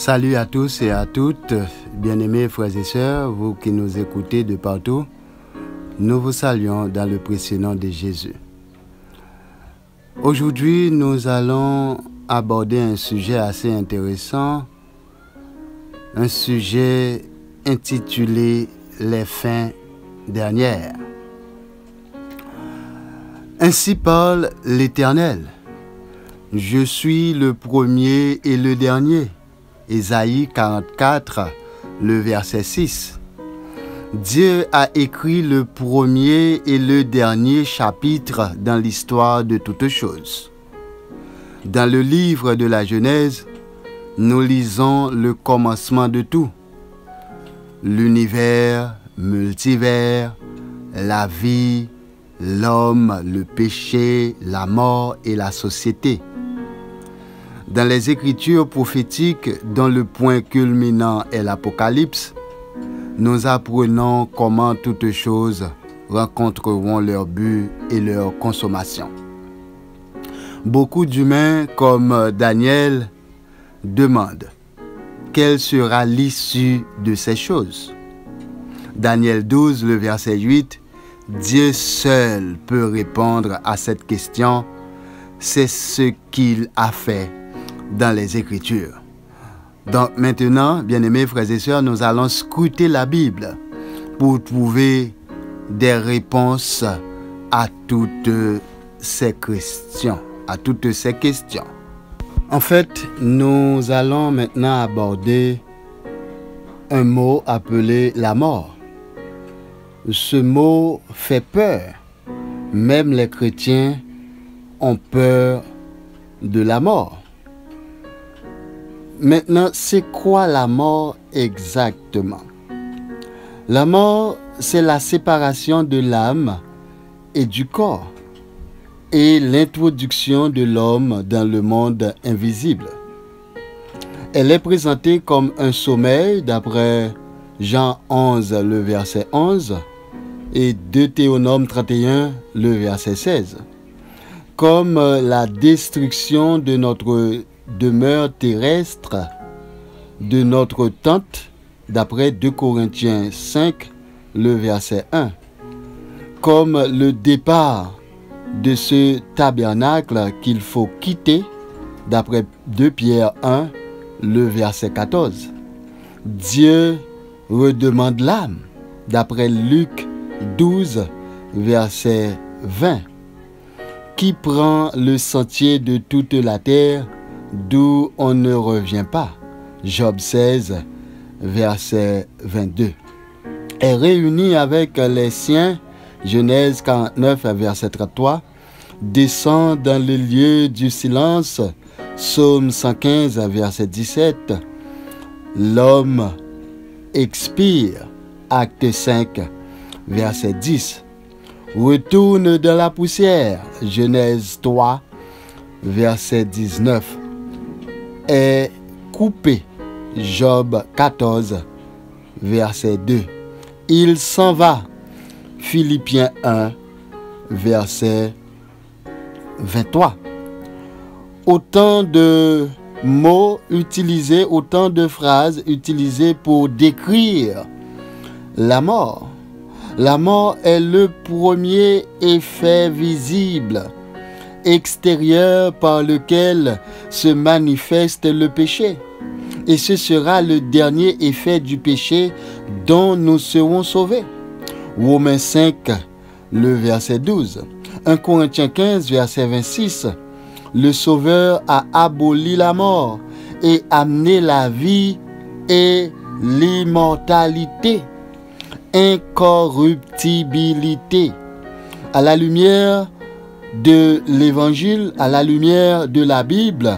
Salut à tous et à toutes, bien-aimés frères et sœurs, vous qui nous écoutez de partout, nous vous saluons dans le précieux nom de Jésus. Aujourd'hui, nous allons aborder un sujet assez intéressant, un sujet intitulé « Les fins dernières ». Ainsi parle l'Éternel, « Je suis le premier et le dernier ». Ésaïe 44, le verset 6. Dieu a écrit le premier et le dernier chapitre dans l'histoire de toutes choses. Dans le livre de la Genèse, nous lisons le commencement de tout. L'univers, multivers, la vie, l'homme, le péché, la mort et la société. Dans les Écritures prophétiques, dont le point culminant est l'Apocalypse, nous apprenons comment toutes choses rencontreront leur but et leur consommation. Beaucoup d'humains, comme Daniel, demandent quelle sera l'issue de ces choses. Daniel 12, le verset 8, Dieu seul peut répondre à cette question, c'est ce qu'il a fait dans les Écritures. Donc maintenant, bien-aimés frères et sœurs, nous allons scruter la Bible pour trouver des réponses à toutes ces questions. En fait, nous allons maintenant aborder un mot appelé la mort. Ce mot fait peur. Même les chrétiens ont peur de la mort. Maintenant, c'est quoi la mort exactement? La mort, c'est la séparation de l'âme et du corps et l'introduction de l'homme dans le monde invisible. Elle est présentée comme un sommeil d'après Jean 11, le verset 11 et Deutéronome 31, le verset 16, comme la destruction de notre demeure terrestre, de notre tente, d'après 2 Corinthiens 5, le verset 1, comme le départ de ce tabernacle qu'il faut quitter, d'après 2 Pierre 1, le verset 14. Dieu redemande l'âme, d'après Luc 12, verset 20. Qui prend le sentier de toute la terre, d'où on ne revient pas. Job 16, verset 22. Est réuni avec les siens, Genèse 49, verset 33, descend dans le lieu du silence, Psaume 115, verset 17, l'homme expire, Acte 5, verset 10, retourne dans la poussière, Genèse 3, verset 19, est coupé, Job 14, verset 2. Il s'en va, Philippiens 1, verset 23. Autant de mots utilisés, autant de phrases utilisées pour décrire la mort. La mort est le premier effet visible extérieur par lequel se manifeste le péché. Et ce sera le dernier effet du péché dont nous serons sauvés. Romains 5, le verset 12. 1 Corinthiens 15, verset 26. Le Sauveur a aboli la mort et amené la vie et l'immortalité, incorruptibilité. À la lumière de l'Évangile, à la lumière de la Bible,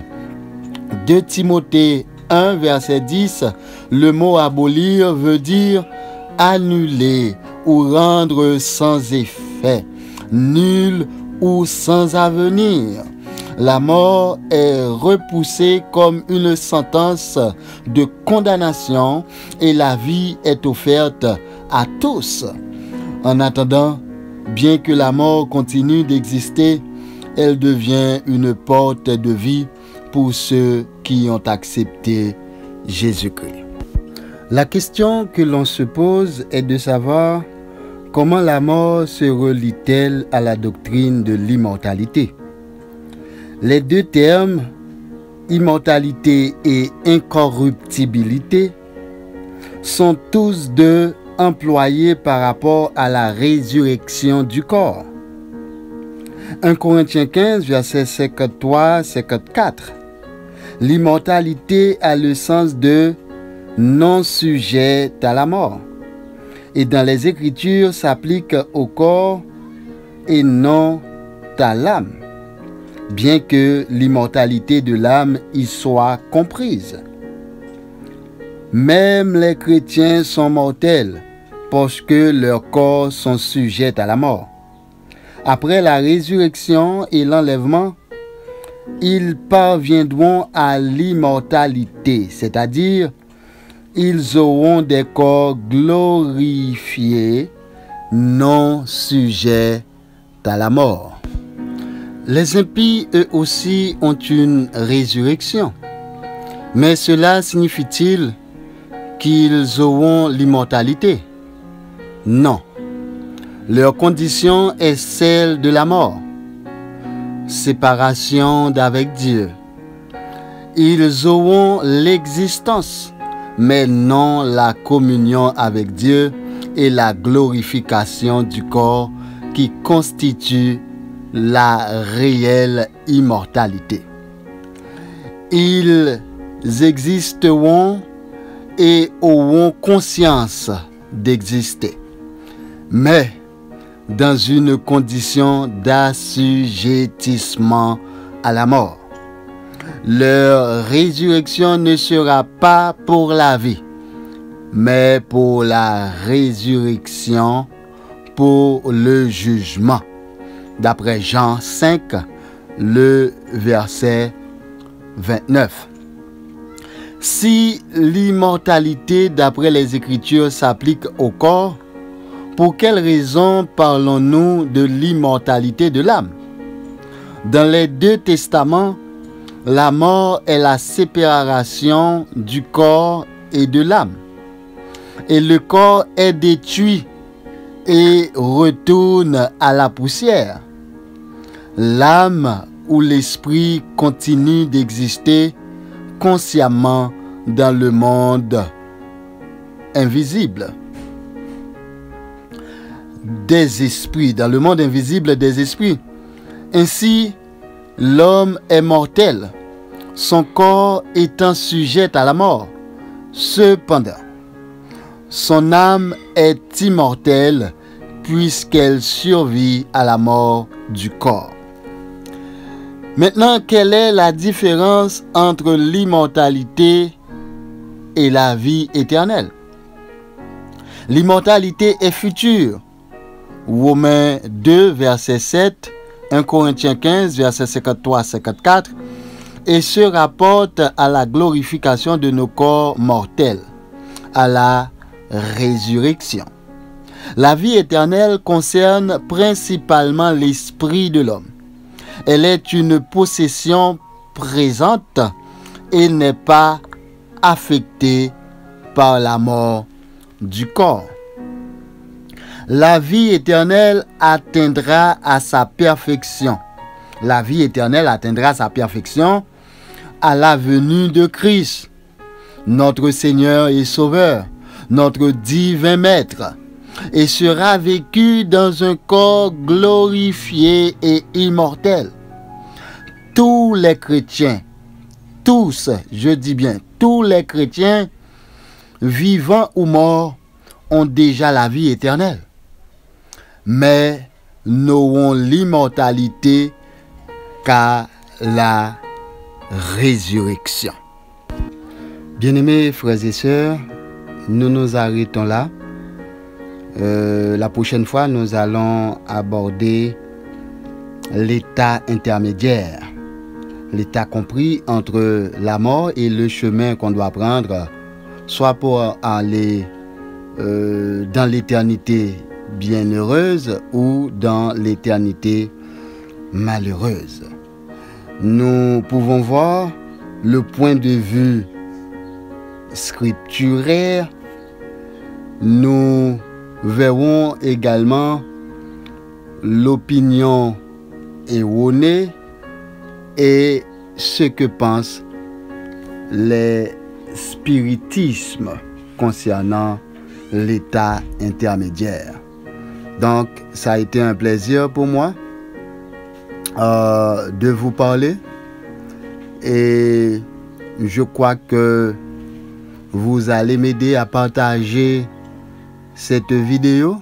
2 Timothée 1, verset 10, le mot abolir veut dire annuler ou rendre sans effet, nul ou sans avenir. La mort est repoussée comme une sentence de condamnation et la vie est offerte à tous. En attendant, bien que la mort continue d'exister, elle devient une porte de vie pour ceux qui ont accepté Jésus-Christ. La question que l'on se pose est de savoir comment la mort se relie-t-elle à la doctrine de l'immortalité. Les deux termes, immortalité et incorruptibilité, sont tous deux employés par rapport à la résurrection du corps. 1 Corinthiens 15, verset 53-54. L'immortalité a le sens de non sujet à la mort. Et dans les Écritures s'applique au corps et non à l'âme, bien que l'immortalité de l'âme y soit comprise. Même les chrétiens sont mortels parce que leurs corps sont sujets à la mort. Après la résurrection et l'enlèvement, ils parviendront à l'immortalité, c'est-à-dire ils auront des corps glorifiés, non sujets à la mort. Les impies, eux aussi, ont une résurrection. Mais cela signifie-t-il qu'ils auront l'immortalité? Non. Leur condition est celle de la mort. Séparation d'avec Dieu. Ils auront l'existence, mais non la communion avec Dieu et la glorification du corps qui constitue la réelle immortalité. Ils existeront et auront conscience d'exister, mais dans une condition d'assujettissement à la mort. Leur résurrection ne sera pas pour la vie, mais pour la résurrection, pour le jugement. D'après Jean 5, le verset 29. Si l'immortalité d'après les Écritures s'applique au corps, pour quelle raison parlons-nous de l'immortalité de l'âme? Dans les deux testaments, la mort est la séparation du corps et de l'âme. Et le corps est détruit et retourne à la poussière. L'âme ou l'esprit continue d'exister consciemment dans le monde invisible des esprits, dans le monde invisible des esprits. Ainsi, l'homme est mortel, son corps étant sujet à la mort. Cependant, son âme est immortelle puisqu'elle survit à la mort du corps. Maintenant, quelle est la différence entre l'immortalité et la vie éternelle? L'immortalité est future. Romains 2, verset 7, 1 Corinthiens 15, verset 53-54, et se rapporte à la glorification de nos corps mortels, à la résurrection. La vie éternelle concerne principalement l'esprit de l'homme. Elle est une possession présente et n'est pas affectée par la mort du corps. La vie éternelle atteindra à sa perfection. La vie éternelle atteindra sa perfection à la venue de Christ, notre Seigneur et Sauveur, notre divin Maître, et sera vécue dans un corps glorifié et immortel. Tous les chrétiens, tous, je dis bien, tous les chrétiens, vivants ou morts, ont déjà la vie éternelle, mais n'auront l'immortalité qu'à la résurrection. Bien-aimés frères et sœurs, nous nous arrêtons là. La prochaine fois, nous allons aborder l'état intermédiaire, l'état compris entre la mort et le chemin qu'on doit prendre, soit pour aller dans l'éternité bienheureuse ou dans l'éternité malheureuse. Nous pouvons voir le point de vue scripturaire. Nous verrons également l'opinion erronée et ce que pensent les spiritismes concernant l'état intermédiaire. Donc, ça a été un plaisir pour moi de vous parler et je crois que vous allez m'aider à partager cette vidéo.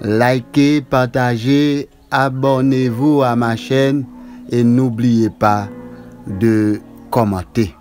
Likez, partagez, abonnez-vous à ma chaîne et n'oubliez pas de commenter.